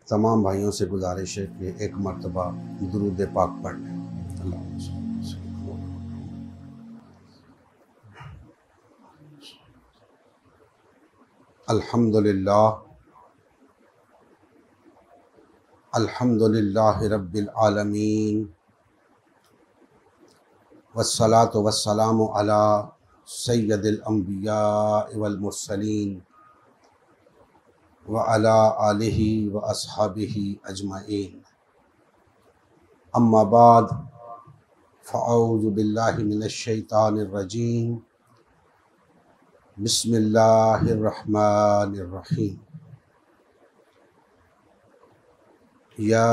तमाम भाइयों से गुजारिश है कि एक मरतबा दुरूद पाक पढ़ लें। अल्हम्दुलिल्लाह अल्हम्दुलिल्लाहि रब्बिल आलमीन वस्सलातु वस्सलामु अला सय्यदिल अंबिया वल मुरसलीन व अला आलिहि व अस्हाबिहि अजमईन। अम्मा बाद फ़अऊज़ु बिल्लाहि मिनश शैतानिर रजीम। बिस्मिल्लाहिर रहमानिर रहीम। या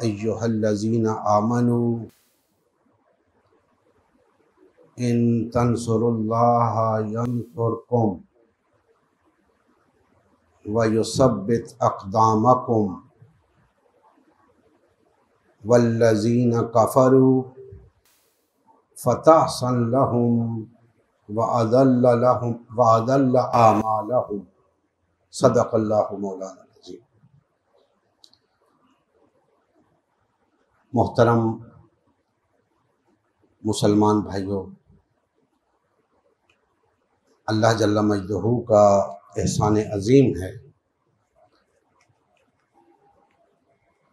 अय्युहल्लज़ीना आमनू इन तंसुरुल्लाहा यंसुरकुम व युसब्बित अक़दामकुम वल्लज़ीना कफ़रू फ़तहसन लहुम व अदल्ल आमालहुम। सदक़ल्लाहु मौलाना अज़ीम। मोहतरम मुसलमान भाइयों, अल्लाह जल्ला मजदहू का एहसान अज़ीम है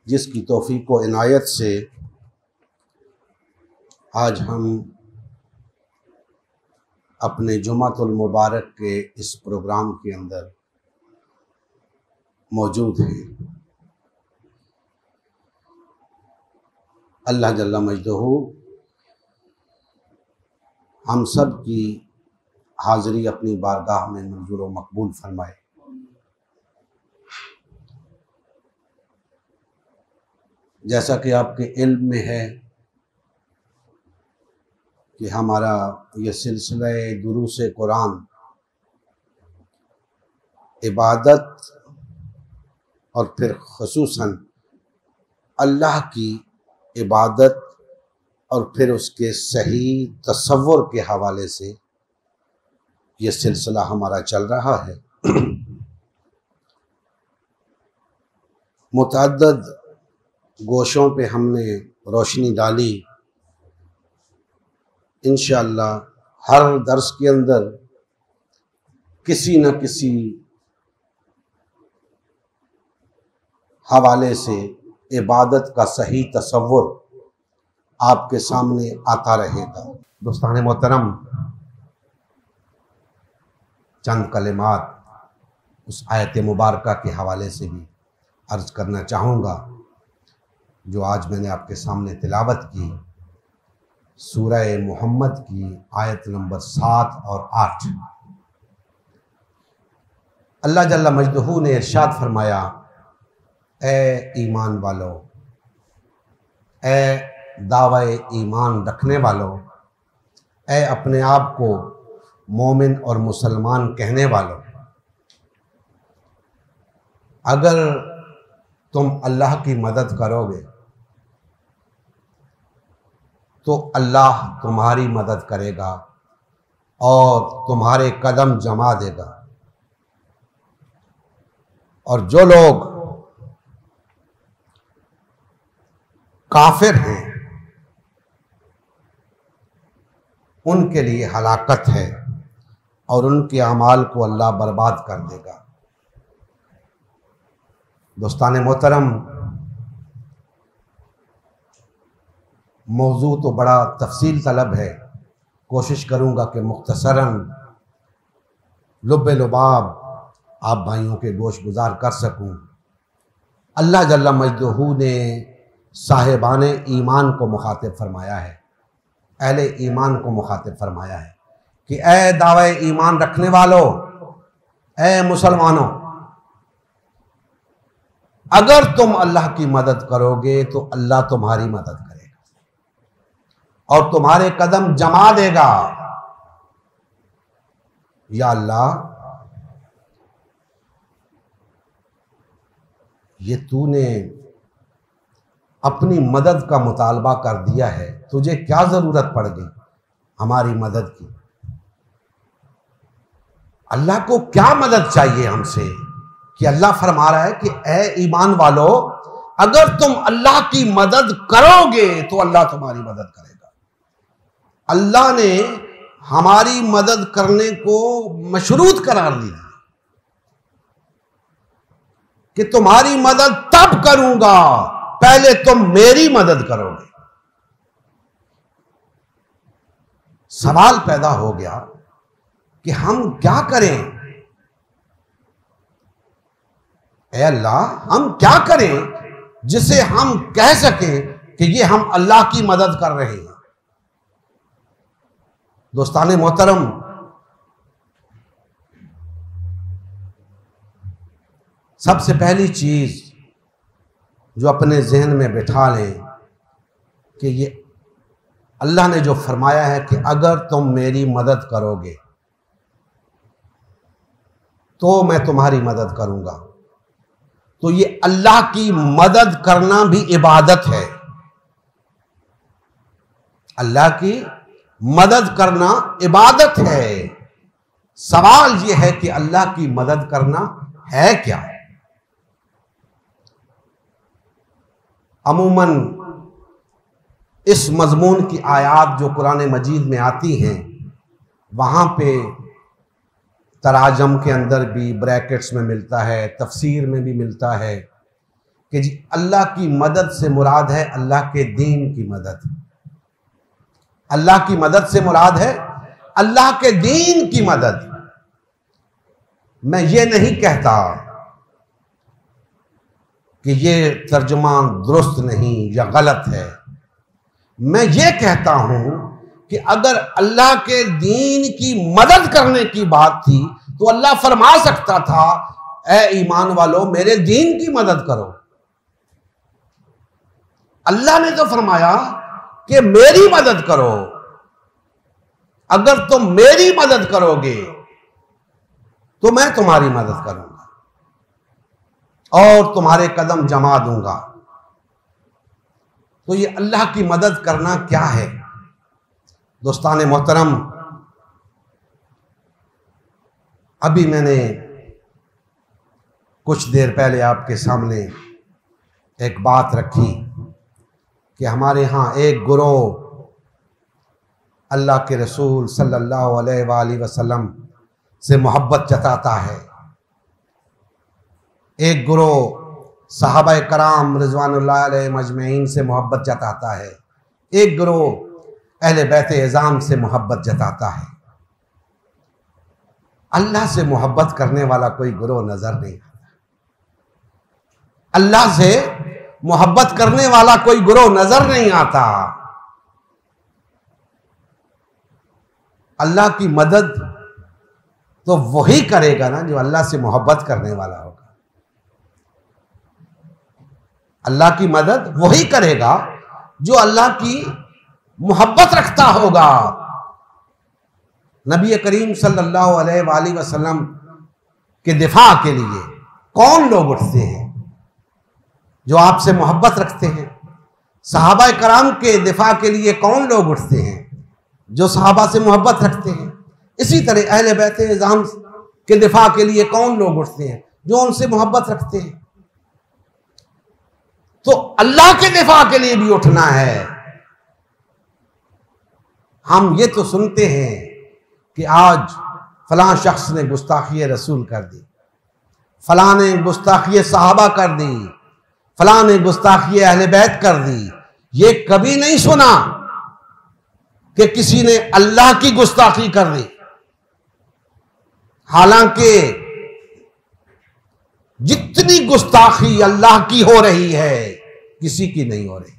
जिसकी तौफ़ीक़ व इनायत से आज हम अपने जुमातुल मुबारक के इस प्रोग्राम के अंदर मौजूद हैं। अल्लाह जल्ला मजदहू हम सब की हाज़िरी अपनी बारगाह में मंजूर व मकबूल फरमाए। जैसा कि आपके इल्म में है कि हमारा ये सिलसिला दुरूस कुरान इबादत और फिर ख़ुसूसन अल्लाह की इबादत और फिर उसके सही तसव्वुर के हवाले से ये सिलसिला हमारा चल रहा है। मुतअद्दिद गोशों पे हमने रोशनी डाली। इंशाअल्लाह हर दर्स के अंदर किसी न किसी हवाले से इबादत का सही तसव्वुर आपके सामने आता रहेगा। दोस्तान मोहतरम, चंद कलिमात उस आयत मुबारका के हवाले से भी अर्ज़ करना चाहूँगा जो आज मैंने आपके सामने तिलावत की। सूरह मोहम्मद की आयत नंबर 7 और 8। अल्लाह जल्ला मजदहू ने इरशाद फरमाया, ए ईमान वालों, ए दावे ईमान रखने वालों, ए अपने आप को मोमिन और मुसलमान कहने वालों, अगर तुम अल्लाह की मदद करोगे तो अल्लाह तुम्हारी मदद करेगा और तुम्हारे कदम जमा देगा। और जो लोग काफिर हैं उनके लिए हलाकत है और उनके अमाल को अल्लाह बर्बाद कर देगा। दोस्तान मोहतरम, मौजू तो बड़ा तफसील तलब है, कोशिश करूँगा कि मुख्तसरन लुब्बे लुबाब आप भाइयों के गोश गुजार कर सकूँ। अल्लाह जल्ला मजदहू ने साहिबाने ईमान को मुखातिब फरमाया है, अहले ईमान को मुखातिब फरमाया है कि ए दावे ईमान रखने वालों, ए मुसलमानों, अगर तुम अल्लाह की मदद करोगे तो अल्लाह तुम्हारी मदद करेगा और तुम्हारे कदम जमा देगा। या अल्लाह, ये तूने अपनी मदद का मुतालबा कर दिया है, तुझे क्या ज़रूरत पड़ गई हमारी मदद की? अल्लाह को क्या मदद चाहिए हमसे? कि अल्लाह फरमा रहा है कि ए ईमान वालों, अगर तुम अल्लाह की मदद करोगे तो अल्लाह तुम्हारी मदद करेगा। अल्लाह ने हमारी मदद करने को मशरूत करार दिया कि तुम्हारी मदद तब करूंगा, पहले तुम मेरी मदद करोगे। सवाल पैदा हो गया कि हम क्या करें? ऐ अल्लाह, हम क्या करें जिसे हम कह सकें कि ये हम अल्लाह की मदद कर रहे हैं? दोस्ताने मोहतरम, सबसे पहली चीज जो अपने जहन में बिठा लें कि ये अल्लाह ने जो फरमाया है कि अगर तुम मेरी मदद करोगे तो मैं तुम्हारी मदद करूंगा, तो ये अल्लाह की मदद करना भी इबादत है। अल्लाह की मदद करना इबादत है। सवाल यह है कि अल्लाह की मदद करना है क्या? अमूमन इस मजमून की आयात जो कुरान मजीद में आती हैं, वहाँ पे तराजम के अंदर भी ब्रैकेट्स में मिलता है, तफसीर में भी मिलता है कि जी अल्लाह की मदद से मुराद है अल्लाह के दीन की मदद। अल्लाह की मदद से मुराद है अल्लाह के दीन की मदद। मैं ये नहीं कहता कि ये तर्जुमा दुरुस्त नहीं या गलत है। मैं ये कहता हूं कि अगर अल्लाह के दीन की मदद करने की बात थी तो अल्लाह फरमा सकता था, ए ईमान वालों मेरे दीन की मदद करो। अल्लाह ने तो फरमाया कि मेरी मदद करो। अगर तुम मेरी मदद करोगे तो मैं तुम्हारी मदद करूंगा और तुम्हारे कदम जमा दूंगा। तो ये अल्लाह की मदद करना क्या है? दोस्तान मोहतरम, अभी मैंने कुछ देर पहले आपके सामने एक बात रखी कि हमारे यहाँ एक गिरोह अल्लाह के रसूल सल्लल्लाहु अलैहि वसल्लम से मोहब्बत जताता है। एक गिरोह सहाबा कराम रिज़वानुल्लाह अलैहिम अजमईन से मोहब्बत जताता है। एक गिरोह अहले बैत इज़ाम से मोहब्बत जताता है। अल्लाह से मोहब्बत करने वाला कोई गिरोह नजर नहीं आता। अल्लाह से मोहब्बत करने वाला कोई गिरोह नजर नहीं आता। अल्लाह की मदद तो वही करेगा ना जो अल्लाह से मोहब्बत करने वाला होगा। अल्लाह की मदद वही करेगा जो अल्लाह की मोहब्बत रखता होगा। नबी करीम सल्लल्लाहु अलैहि वसल्लम के दिफा के लिए कौन लोग उठते हैं? जो आपसे मोहब्बत रखते हैं। सहाबा कराम के दिफा के लिए कौन लोग उठते हैं? जो सहाबा से मोहब्बत रखते हैं। इसी तरह अहले बैत इज़ाम के दिफा के लिए कौन लोग उठते हैं? जो उनसे मोहब्बत रखते हैं। तो अल्लाह के दिफा के लिए भी उठना है। हम ये तो सुनते हैं कि आज फलां शख्स ने गुस्ताखी रसूल कर दी, फलां ने गुस्ताखी सहाबा कर दी, फलां ने गुस्ताखी अहले बैत कर दी। ये कभी नहीं सुना कि किसी ने अल्लाह की गुस्ताखी कर दी। हालांकि जितनी गुस्ताखी अल्लाह की हो रही है किसी की नहीं हो रही।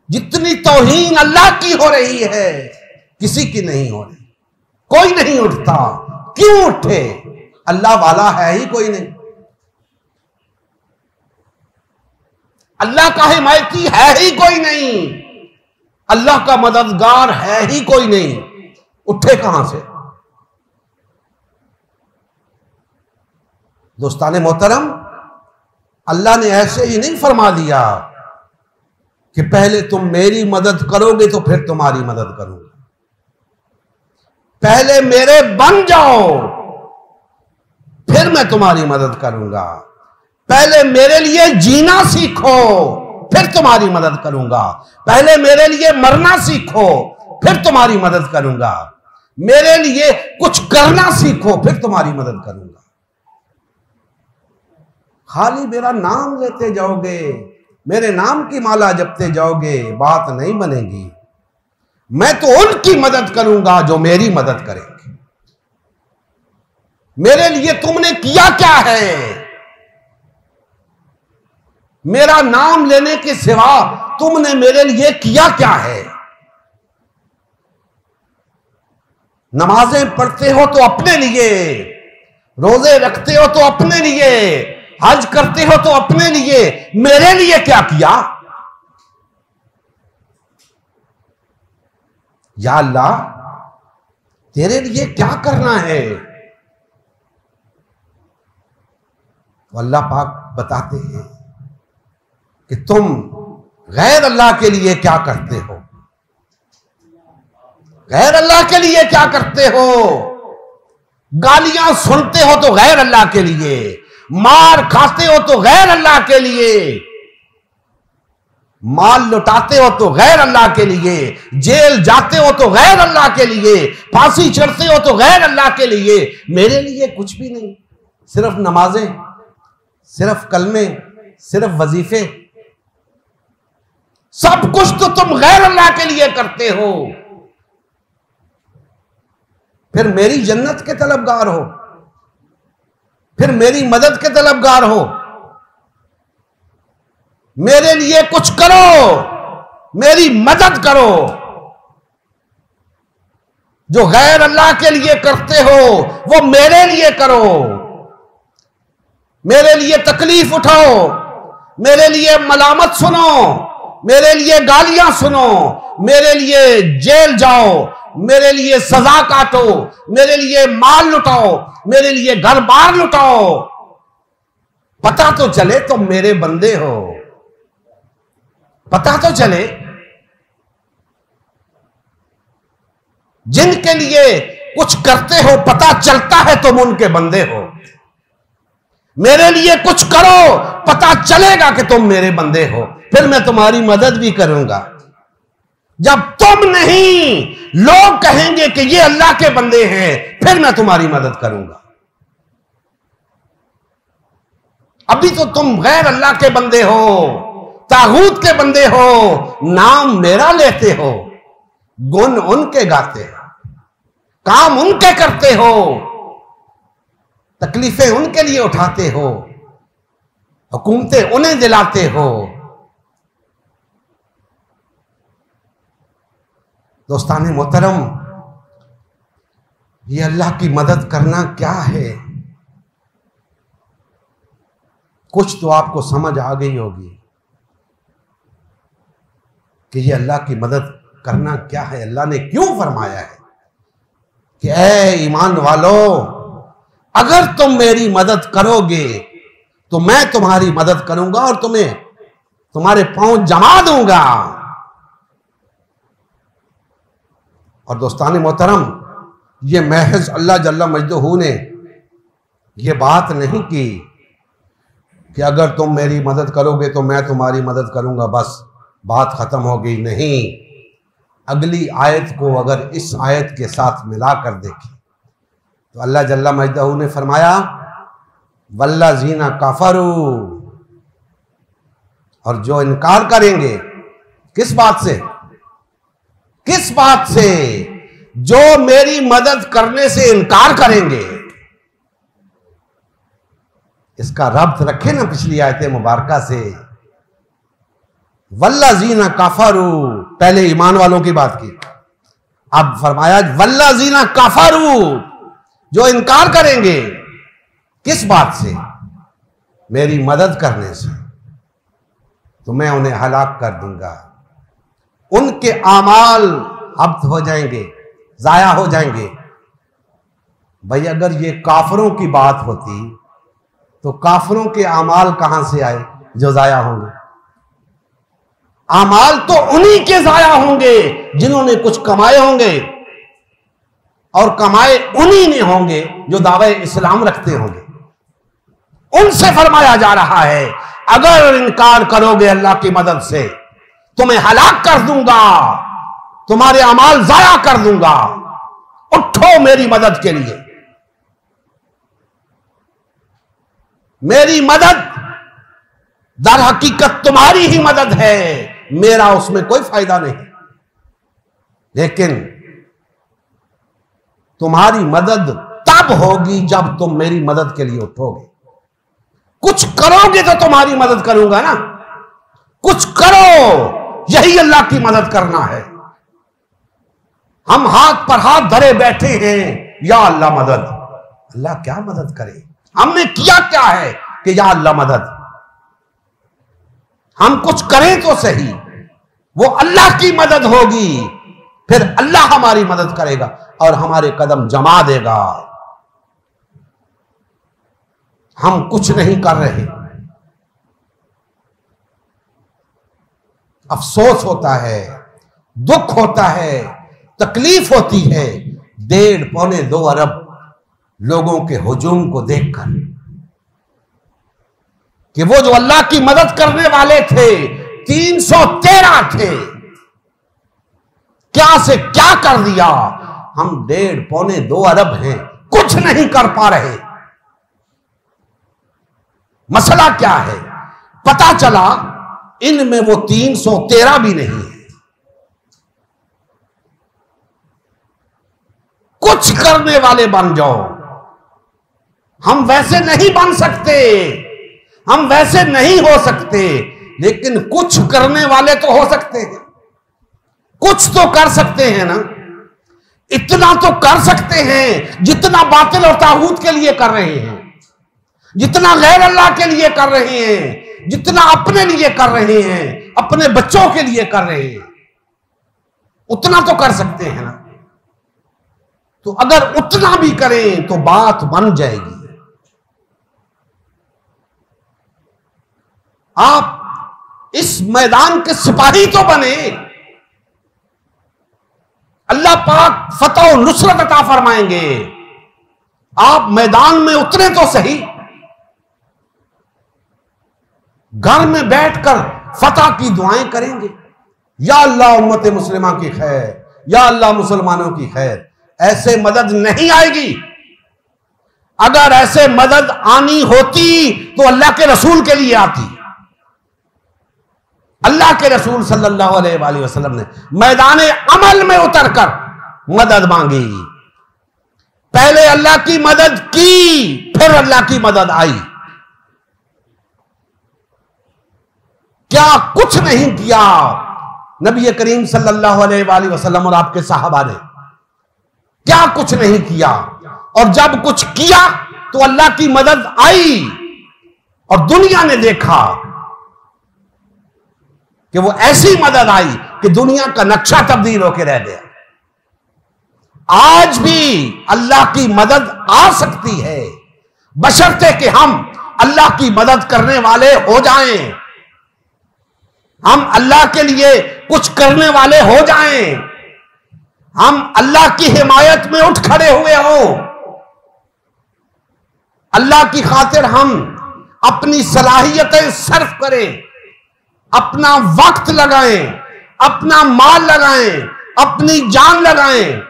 जितनी तौहीन अल्लाह की हो रही है किसी की नहीं हो रही। कोई नहीं उठता। क्यों उठे? अल्लाह वाला है ही कोई नहीं। अल्लाह का हिमायती है ही कोई नहीं। अल्लाह का मददगार है ही कोई नहीं। उठे कहां से? दोस्ताने मोहतरम, अल्लाह ने ऐसे ही नहीं फरमा दिया कि पहले तुम मेरी मदद करोगे तो फिर तुम्हारी मदद करूंगा। पहले मेरे बन जाओ फिर मैं तुम्हारी मदद करूंगा। पहले मेरे लिए जीना सीखो, फिर तुम्हारी मदद करूंगा। पहले मेरे लिए मरना सीखो, फिर तुम्हारी मदद करूंगा। मेरे लिए कुछ करना सीखो, फिर तुम्हारी मदद करूंगा। खाली मेरा नाम लेते जाओगे, मेरे नाम की माला जपते जाओगे, बात नहीं बनेगी। मैं तो उनकी मदद करूंगा जो मेरी मदद करेंगे। मेरे लिए तुमने किया क्या है? मेरा नाम लेने के सिवा तुमने मेरे लिए किया क्या है? नमाजें पढ़ते हो तो अपने लिए, रोजे रखते हो तो अपने लिए, हज करते हो तो अपने लिए, मेरे लिए क्या किया? या अल्लाह, तेरे लिए क्या करना है? तो अल्लाह पाक बताते हैं कि तुम गैर अल्लाह के लिए क्या करते हो। गैर अल्लाह के लिए क्या करते हो? गालियां सुनते हो तो गैर अल्लाह के लिए, मार खाते हो तो गैर अल्लाह के लिए, माल लुटाते हो तो गैर अल्लाह के लिए, जेल जाते हो तो गैर अल्लाह के लिए, फांसी चढ़ते हो तो गैर अल्लाह के लिए। मेरे लिए कुछ भी नहीं, सिर्फ नमाजें, सिर्फ कलमे, सिर्फ वजीफे, सब कुछ तो तुम गैर अल्लाह के लिए करते हो। फिर मेरी जन्नत के तलबगार हो, फिर मेरी मदद के तलबगार हो। मेरे लिए कुछ करो, मेरी मदद करो। जो गैर अल्लाह के लिए करते हो वो मेरे लिए करो। मेरे लिए तकलीफ उठाओ, मेरे लिए मलामत सुनो, मेरे लिए गालियां सुनो, मेरे लिए जेल जाओ, मेरे लिए सजा काटो, मेरे लिए माल लुटाओ, मेरे लिए घर बार लुटाओ। पता तो चले तुम मेरे बंदे हो, पता तो चले। जिनके लिए कुछ करते हो पता चलता है तुम उनके बंदे हो। मेरे लिए कुछ करो, पता चलेगा कि तुम मेरे बंदे हो, फिर मैं तुम्हारी मदद भी करूंगा। जब तुम नहीं, लोग कहेंगे कि ये अल्लाह के बंदे हैं, फिर मैं तुम्हारी मदद करूंगा। अभी तो तुम गैर अल्लाह के बंदे हो, तागूत के बंदे हो, नाम मेरा लेते हो, गुण उनके गाते हो, काम उनके करते हो, तकलीफें उनके लिए उठाते हो, हुकूमतें उन्हें दिलाते हो। दोस्ताने मोहतरम, ये अल्लाह की मदद करना क्या है? कुछ तो आपको समझ आ गई होगी कि ये अल्लाह की मदद करना क्या है। अल्लाह ने क्यों फरमाया है कि ऐ ईमान वालों, अगर तुम मेरी मदद करोगे तो मैं तुम्हारी मदद करूंगा और तुम्हें तुम्हारे पांव जमा दूंगा। और दोस्ताने मोहतरम, ये महज अल्लाह जल्ला मजदहू ने ये बात नहीं की कि अगर तुम मेरी मदद करोगे तो मैं तुम्हारी मदद करूंगा, बस बात खत्म हो गई। नहीं, अगली आयत को अगर इस आयत के साथ मिलाकर देखें तो अल्लाह जल्ला मजदहू ने फरमाया वल्लज़ीना कफरू, और जो इनकार करेंगे, किस बात से? किस बात से? जो मेरी मदद करने से इनकार करेंगे। इसका रब्त रखे ना पिछली आयत मुबारका से। वल्लज़ीना कफरू, पहले ईमान वालों की बात की, अब फरमाया वल्लज़ीना कफरू, जो इनकार करेंगे। किस बात से? मेरी मदद करने से, तो मैं उन्हें हलाक कर दूंगा। उनके आमाल हब्त हो जाएंगे, जाया हो जाएंगे। भाई अगर ये काफरों की बात होती तो काफरों के आमाल कहां से आए जो जाया होंगे? आमाल तो उन्हीं के जाया होंगे जिन्होंने कुछ कमाए होंगे, और कमाए उन्हीं ने होंगे जो दावे इस्लाम रखते होंगे। उनसे फरमाया जा रहा है, अगर इनकार करोगे अल्लाह की मदद से तुम्हें हलाक कर दूंगा, तुम्हारे अमाल जाया कर दूंगा, उठो मेरी मदद के लिए। मेरी मदद दर हकीकत तुम्हारी ही मदद है, मेरा उसमें कोई फायदा नहीं, लेकिन तुम्हारी मदद तब होगी जब तुम मेरी मदद के लिए उठोगे। कुछ करोगे तो तुम्हारी मदद करूंगा ना, कुछ करो, यही अल्लाह की मदद करना है। हम हाथ पर हाथ धरे बैठे हैं, या अल्लाह मदद। अल्लाह क्या मदद करे? हमने किया क्या है कि या अल्लाह मदद? हम कुछ करें तो सही, वो अल्लाह की मदद होगी, फिर अल्लाह हमारी मदद करेगा और हमारे कदम जमा देगा। हम कुछ नहीं कर रहे, अफसोस होता है, दुख होता है, तकलीफ होती है 1.5-2 अरब लोगों के हुजूम को देखकर कि वो जो अल्लाह की मदद करने वाले थे 313 थे, क्या से क्या कर दिया। हम 1.5-2 अरब हैं, कुछ नहीं कर पा रहे। मसला क्या है? पता चला इनमें वो 313 भी नहीं है। कुछ करने वाले बन जाओ। हम वैसे नहीं बन सकते, हम वैसे नहीं हो सकते, लेकिन कुछ करने वाले तो हो सकते हैं। कुछ तो कर सकते हैं ना, इतना तो कर सकते हैं जितना बातिल और तागूत के लिए कर रहे हैं, जितना गैर अल्लाह के लिए कर रहे हैं, जितना अपने लिए कर रहे हैं, अपने बच्चों के लिए कर रहे हैं, उतना तो कर सकते हैं ना। तो अगर उतना भी करें तो बात बन जाएगी। आप इस मैदान के सिपाही तो बने, अल्लाह पाक फतह और नुसरत अता फरमाएंगे। आप मैदान में उतरे तो सही, घर में बैठकर फतह की दुआएं करेंगे, या अल्लाह उम्मत मुस्लिमा की खैर, या अल्लाह मुसलमानों की खैर। ऐसे मदद नहीं आएगी। अगर ऐसे मदद आनी होती तो अल्लाह के रसूल के लिए आती। अल्लाह के रसूल सल्लल्लाहु अलैहि वसल्लम ने मैदान अमल में उतरकर मदद मांगी। पहले अल्लाह की मदद की, फिर अल्लाह की मदद आई। क्या कुछ नहीं किया नबी करीम सल्लल्लाहु अलैहि वसल्लम और आपके साहबा ने? क्या कुछ नहीं किया? और जब कुछ किया तो अल्लाह की मदद आई और दुनिया ने देखा कि वो ऐसी मदद आई कि दुनिया का नक्शा तब्दील होकर रह गया। आज भी अल्लाह की मदद आ सकती है, बशर्ते कि हम अल्लाह की मदद करने वाले हो जाएं, हम अल्लाह के लिए कुछ करने वाले हो जाएं, हम अल्लाह की हिमायत में उठ खड़े हुए हों, अल्लाह की खातिर हम अपनी सलाहियतें सर्फ करें, अपना वक्त लगाएं, अपना माल लगाएं, अपनी जान लगाएं,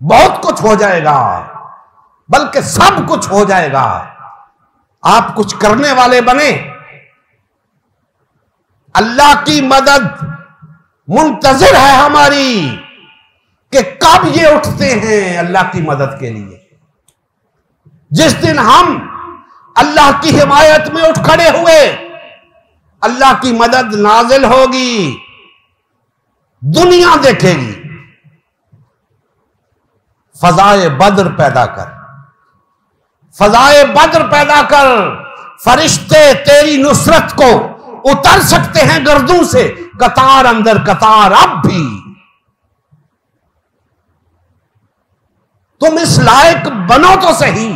बहुत कुछ हो जाएगा, बल्कि सब कुछ हो जाएगा। आप कुछ करने वाले बने, अल्लाह की मदद मुंतजिर है हमारी कि कब ये उठते हैं अल्लाह की मदद के लिए। जिस दिन हम अल्लाह की हिमायत में उठ खड़े हुए, अल्लाह की मदद नाजिल होगी, दुनिया देखेगी। फजाए बद्र पैदा कर, फजाए बद्र पैदा कर, फरिश्ते तेरी नुसरत को उतर सकते हैं गर्दों से, कतार अंदर कतार अब भी। तुम इस लायक बनो तो सही,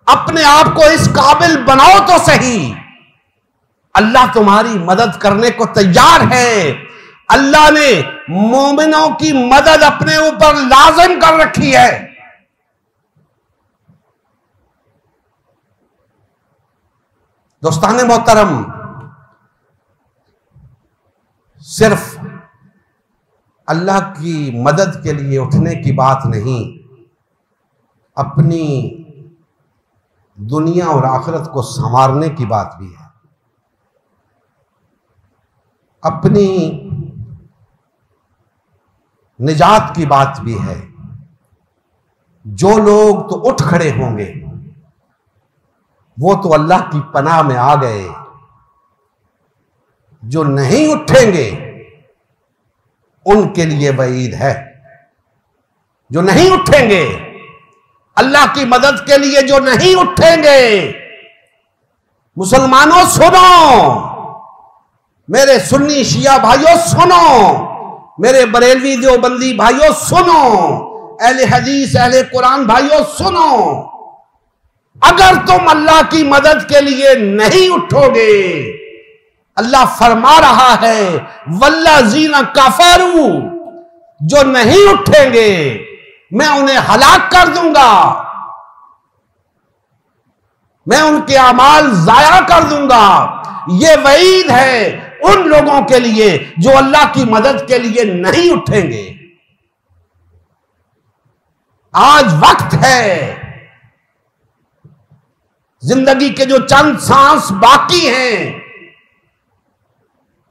अपने आप को इस काबिल बनाओ तो सही। अल्लाह तुम्हारी मदद करने को तैयार है। अल्लाह ने मोमिनों की मदद अपने ऊपर लाजिम कर रखी है। दोस्तान मोहतरम, सिर्फ अल्लाह की मदद के लिए उठने की बात नहीं, अपनी दुनिया और आखिरत को संवारने की बात भी है। अपनी निजात की बात भी है। जो लोग तो उठ खड़े होंगे वो तो अल्लाह की पनाह में आ गए, जो नहीं उठेंगे उनके लिए वईद है। जो नहीं उठेंगे अल्लाह की मदद के लिए, जो नहीं उठेंगे, मुसलमानों सुनो, मेरे सुन्नी शिया भाइयों सुनो, मेरे बरेलवी देवबंदी भाइयों सुनो, अहले हदीस अहले कुरान भाइयों सुनो, अगर तुम अल्लाह की मदद के लिए नहीं उठोगे, अल्लाह फरमा रहा है वल्लज़ीना कफरू, जो नहीं उठेंगे मैं उन्हें हलाक कर दूंगा, मैं उनके अमाल जाया कर दूंगा। यह वईद है उन लोगों के लिए जो अल्लाह की मदद के लिए नहीं उठेंगे। आज वक्त है, जिंदगी के जो चंद सांस बाकी हैं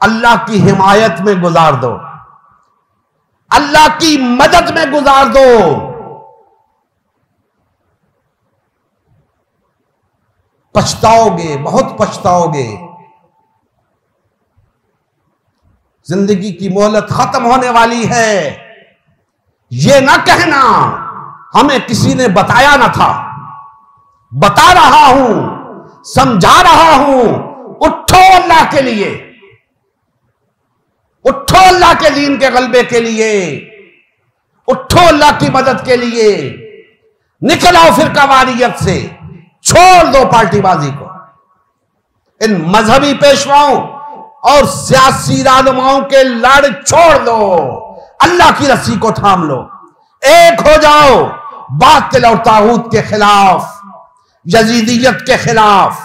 अल्लाह की हिमायत में गुजार दो, अल्लाह की मदद में गुजार दो। पछताओगे, बहुत पछताओगे। जिंदगी की मोहलत खत्म होने वाली है। यह ना कहना हमें किसी ने बताया ना था। बता रहा हूं, समझा रहा हूं, उठो अल्लाह के लिए, उठो अल्लाह के दीन के गलबे के लिए, उठो अल्लाह की मदद के लिए। निकल आओ फिरकावारियत से, छोड़ दो पार्टीबाजी को। इन मजहबी पेशवाओं और सियासी रहनुमाओं के लड़ छोड़ दो, अल्लाह की रस्सी को थाम लो। एक हो जाओ बातिल और तागूत के खिलाफ, यजीदियत के खिलाफ,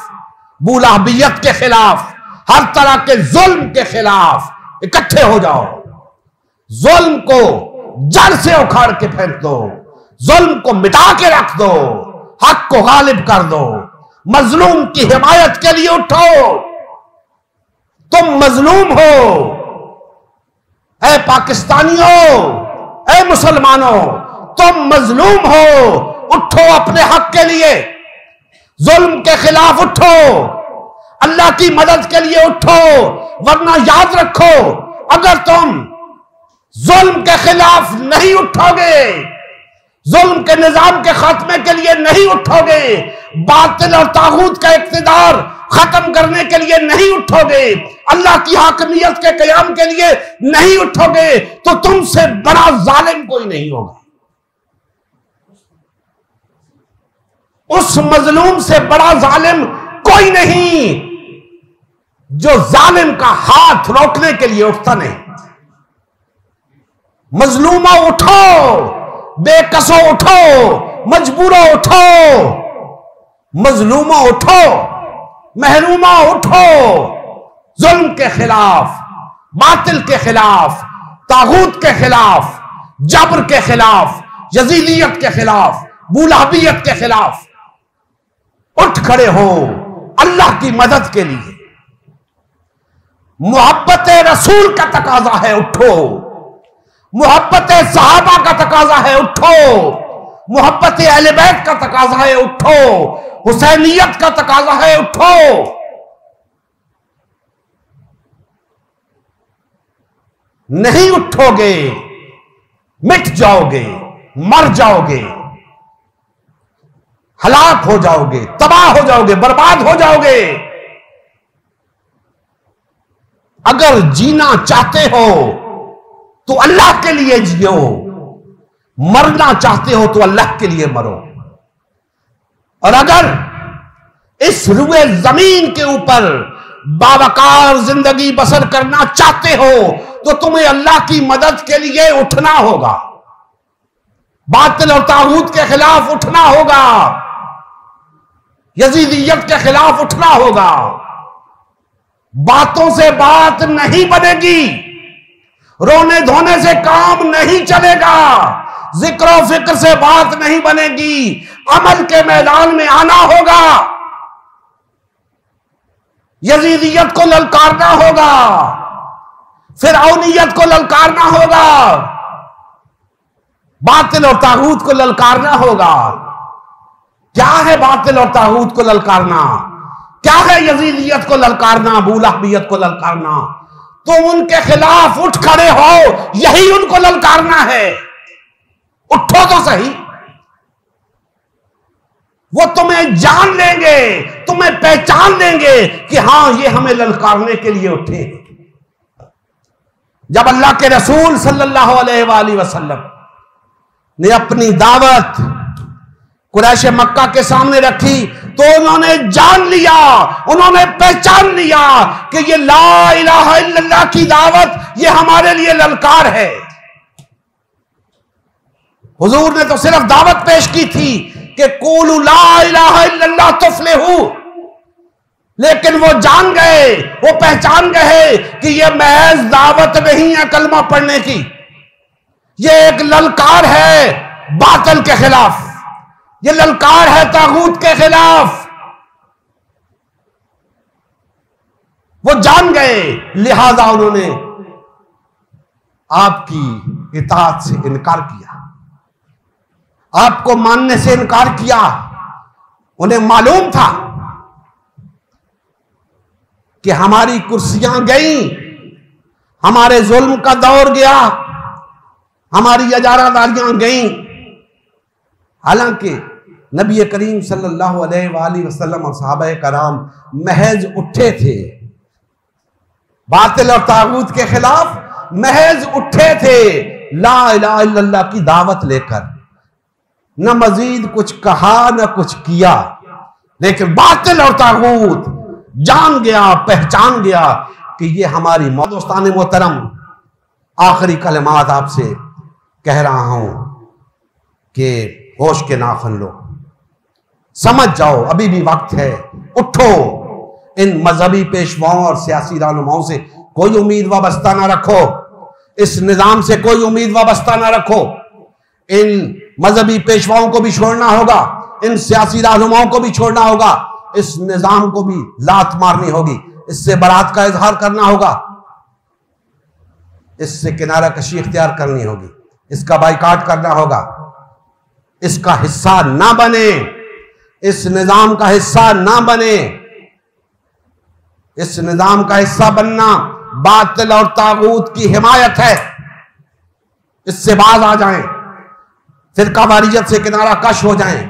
बुलाहबियत के खिलाफ, हर तरह के जुल्म के खिलाफ इकट्ठे हो जाओ। जुल्म को जड़ से उखाड़ के फेंक दो, जुल्म को मिटा के रख दो, हक को गालिब कर दो। मजलूम की हिमायत के लिए उठो। तुम मजलूम हो, ऐ पाकिस्तानियों, ऐ मुसलमानों, तुम मजलूम हो। उठो अपने हक के लिए, जुल्म के खिलाफ उठो, अल्लाह की मदद के लिए उठो। वरना याद रखो, अगर तुम जुल्म के खिलाफ नहीं उठोगे, जुल्म के निजाम के खात्मे के लिए नहीं उठोगे, बातिल और तागूत का इक्तिदार खत्म करने के लिए नहीं उठोगे, अल्लाह की हाकमियत के कयाम के लिए नहीं उठोगे, तो तुमसे बड़ा जालिम कोई नहीं होगा। उस मजलूम से बड़ा जालिम कोई नहीं जो जालिम का हाथ रोकने के लिए उठता नहीं। मजलूमा उठो, बेकसो उठो, मजबूरो उठो, मजलूमा उठो, महरूमा उठो। जुल्म के खिलाफ, बातिल के खिलाफ, तागूत के खिलाफ, जबर के खिलाफ, यजीदियत के खिलाफ, बुलाहबियत के खिलाफ उठ खड़े हो अल्लाह की मदद के लिए। मोहब्बत रसूल का तकाजा है, उठो। मोहब्बत सहाबा का तकाजा है, उठो। मोहब्बत अहले बैत का तकाजा है, उठो। हुसैनियत का तकाजा है, उठो। नहीं उठोगे मिट जाओगे, मर जाओगे, हलाक हो जाओगे, तबाह हो जाओगे, बर्बाद हो जाओगे। अगर जीना चाहते हो तो अल्लाह के लिए जियो, मरना चाहते हो तो अल्लाह के लिए मरो। और अगर इस रुए जमीन के ऊपर बावकार जिंदगी बसर करना चाहते हो तो तुम्हें अल्लाह की मदद के लिए उठना होगा, बातिल और तागूत के खिलाफ उठना होगा। यजीदियत के खिलाफ उठना होगा। बातों से बात नहीं बनेगी, रोने धोने से काम नहीं चलेगा, जिक्र और फिक्र से बात नहीं बनेगी, अमल के मैदान में आना होगा, यजीदियत को ललकारना होगा, फिरौनियत को ललकारना होगा, बातिल और तागूत को ललकारना होगा। क्या है बातिल और तागूत को ललकारना? क्या है यजीदियत को ललकारना, अबू लहबियत को ललकारना? तुम उनके खिलाफ उठ खड़े हो, यही उनको ललकारना है। उठो तो सही, वो तुम्हें जान लेंगे, तुम्हें पहचान लेंगे कि हां ये हमें ललकारने के लिए उठे। जब अल्लाह के रसूल सल्लल्लाहु अलैहि वसल्लम ने अपनी दावत कुरैश मक्का के सामने रखी तो उन्होंने जान लिया, उन्होंने पहचान लिया कि ये ला इलाहा इल्लल्लाह की दावत ये हमारे लिए ललकार है। हुजूर ने तो सिर्फ दावत पेश की थी कि कूलू ला इलाहा इल्लल्लाह तुफ्लिहू, लेकिन वो जान गए, वो पहचान गए कि ये महज दावत नहीं है कलमा पढ़ने की, ये एक ललकार है बातिल के खिलाफ, ये ललकार है तागूत के खिलाफ। वो जान गए, लिहाजा उन्होंने आपकी इताअत से इनकार किया, आपको मानने से इनकार किया। उन्हें मालूम था कि हमारी कुर्सियां गई, हमारे जुल्म का दौर गया, हमारी इजारादारियां गई। हालांकि नबी करीम सल्लल्लाहु अलैहि वसल्लम और सहाबा कराम महज उठे थे, बातिल और तागूत के खिलाफ महज उठे थे ला इलाहा इल्लल्लाह की दावत लेकर। न मजीद कुछ कहा न कुछ किया, लेकिन बातिल और तागूत जान गया, पहचान गया कि ये हमारी दोस्तान मोहतरम, आखिरी कलमात आपसे कह रहा हूं कि होश के नाखन लो, समझ जाओ, अभी भी वक्त है। उठो, इन मजहबी पेशवाओं और सियासी रहनुमाओं से कोई उम्मीद वाबस्ता ना रखो, इस निजाम से कोई उम्मीद वाबस्ता ना रखो। इन मजहबी पेशवाओं को भी छोड़ना होगा, इन सियासी रहनुमाओं को भी छोड़ना होगा, इस निजाम को भी लात मारनी होगी, इससे बरात का इजहार करना होगा, इससे किनारा कशी इख्तियार करनी होगी, इसका बाइकाट करना होगा, इसका हिस्सा ना बने, इस निजाम का हिस्सा ना बने। इस निजाम का हिस्सा बनना बातिल और तागूत की हिमायत है। इससे बाज आ जाएं, फिरका वारियत से किनारा कश हो जाएं,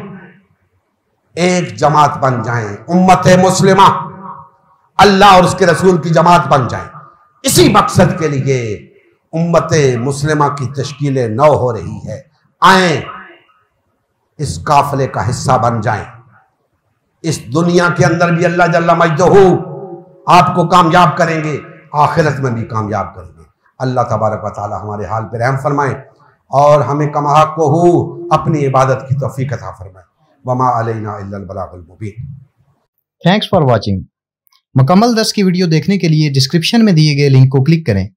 एक जमात बन जाएं, उम्मत मुस्लिमा, अल्लाह और उसके रसूल की जमात बन जाएं। इसी मकसद के लिए उम्मत मुस्लिमा की तश्कील नौ हो रही है। आए, इस काफिले का हिस्सा बन जाएं। इस दुनिया के अंदर भी अल्लाह जल्ला मजदहू आपको कामयाब करेंगे, आखिरत में भी कामयाब करेंगे। अल्लाह तबारक व तआला हमारे हाल पर रहम फरमाए और हमें कमा को अपनी इबादत की तौफीक अता फरमाए। वमा अलैना इल्लल बलागुल मुबीन। Thanks for watching. मुकम्मल दर्स की वीडियो देखने के लिए डिस्क्रिप्शन में दिए गए लिंक को क्लिक करें।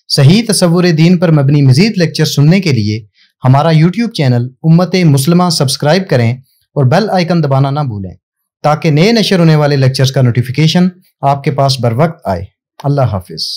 सही तसव्वुर दीन पर मबनी मज़ीद लेक्चर सुनने के लिए हमारा यूट्यूब चैनल उम्मत मुस्लिमा सब्सक्राइब करें और बेल आइकन दबाना ना भूलें ताकि नए नशर होने वाले लेक्चर्स का नोटिफिकेशन आपके पास बर वक्त आए। अल्लाह हाफिज़।